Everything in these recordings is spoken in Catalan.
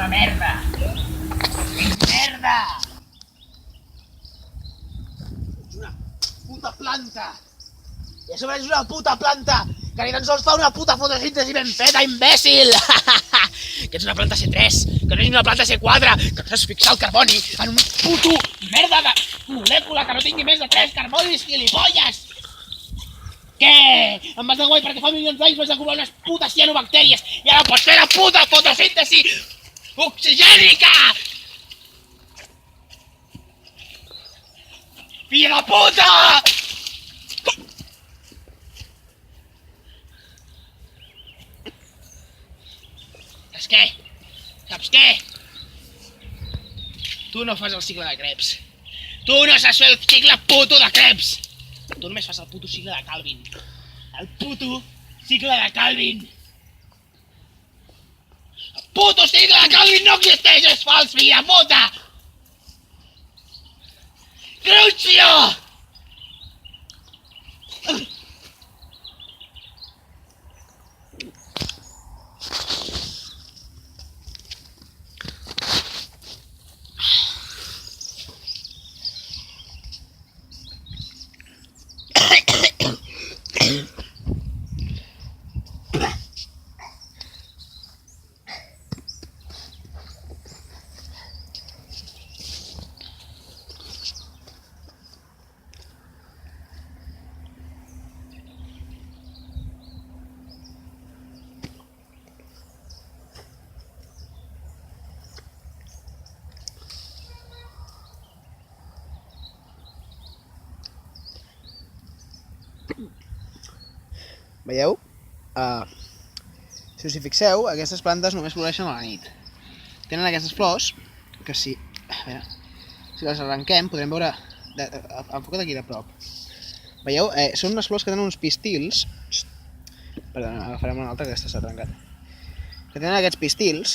una merda! Merda! És una puta planta! I a sobre és una puta planta que ni tan sols fa una puta fotosíntesi ben feta, imbècil! Que és una planta C3, que no és una planta C4, que no saps fixar el carboni en un puto merda de molècula que no tingui més de 3 carbonis, gilipolles! Què? Em vas de guai perquè fa milions d'anys vas descobrir unes putes cianobactèries i ara pots fer la puta fotosíntesi oxigènica! Filla de puta! Saps què? Saps què? Tu no fas el cicle de Krebs. Tu no saps fer el cicle puto de Krebs. Tu només fas el puto cicle de Calvin. El puto cicle de Calvin. El puto cicle de Calvin no existeix, és fals, fill de puta! Crucio! Veieu? Si us hi fixeu, aquestes plantes només floreixen a la nit. Tenen aquestes flors que si les arrenquem podrem veure... Enfoca't aquí de prop. Veieu? Són unes flors que tenen uns pistils... Perdó, agafarem una altra que aquesta s'ha trencat. Que tenen aquests pistils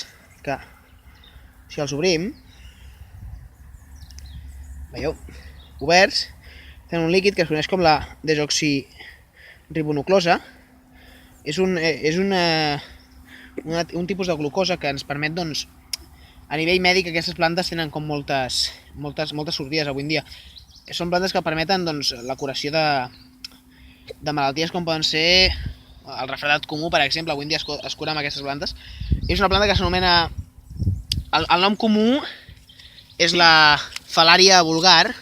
que, si els obrim, veieu? Oberts, tenen un líquid que es coneix com la desoxiribonuclosa. És un tipus de glucosa que ens permet, doncs, a nivell mèdic aquestes plantes tenen com moltes sortides avui en dia. Són plantes que permeten, doncs, la curació de malalties com poden ser el refredat comú, per exemple, avui en dia es cura amb aquestes plantes. És una planta que s'anomena... El nom comú és la Phalaria vulgar,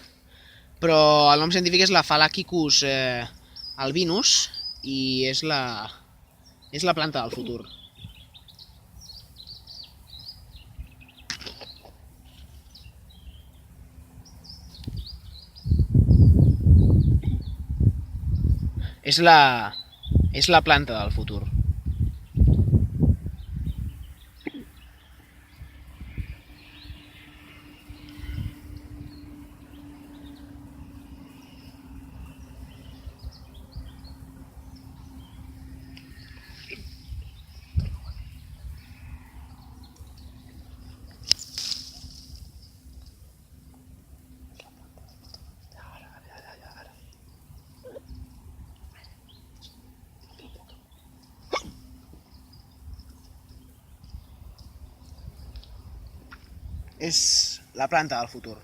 però el nom científic és la Phalacicus albinus i és la planta del futur. És la planta del futur. És la planta del futur.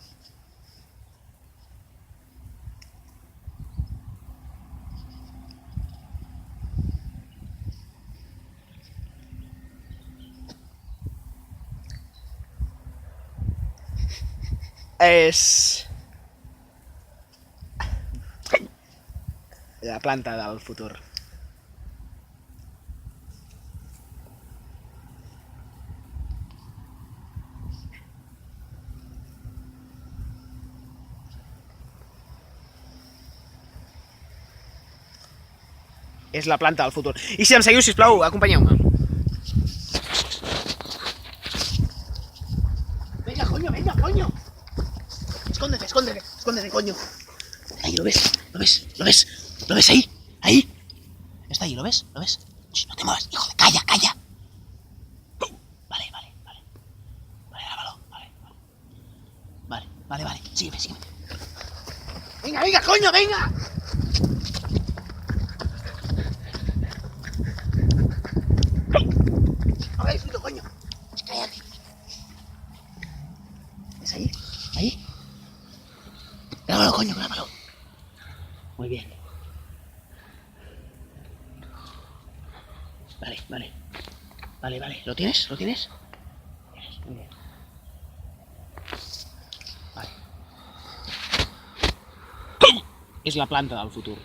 És la planta del futur. És la planta del futur. I si em seguiu, sisplau, acompanyeu-me. Venga, coño. Escóndete, coño. Ahí, ¿lo ves? ¿Lo ves ahí? Ahí. Está ahí, ¿lo ves? Shh, no te muevas, hijo de... Calla. Vale. Grábalo. Vale. Sígueme. Venga, coño, venga. No hagáis ruido, coño. Cállate. Vale, vale. Vale, vale. ¿Lo tienes? ¿Lo tienes? Muy bien. Vale. És la planta del futur.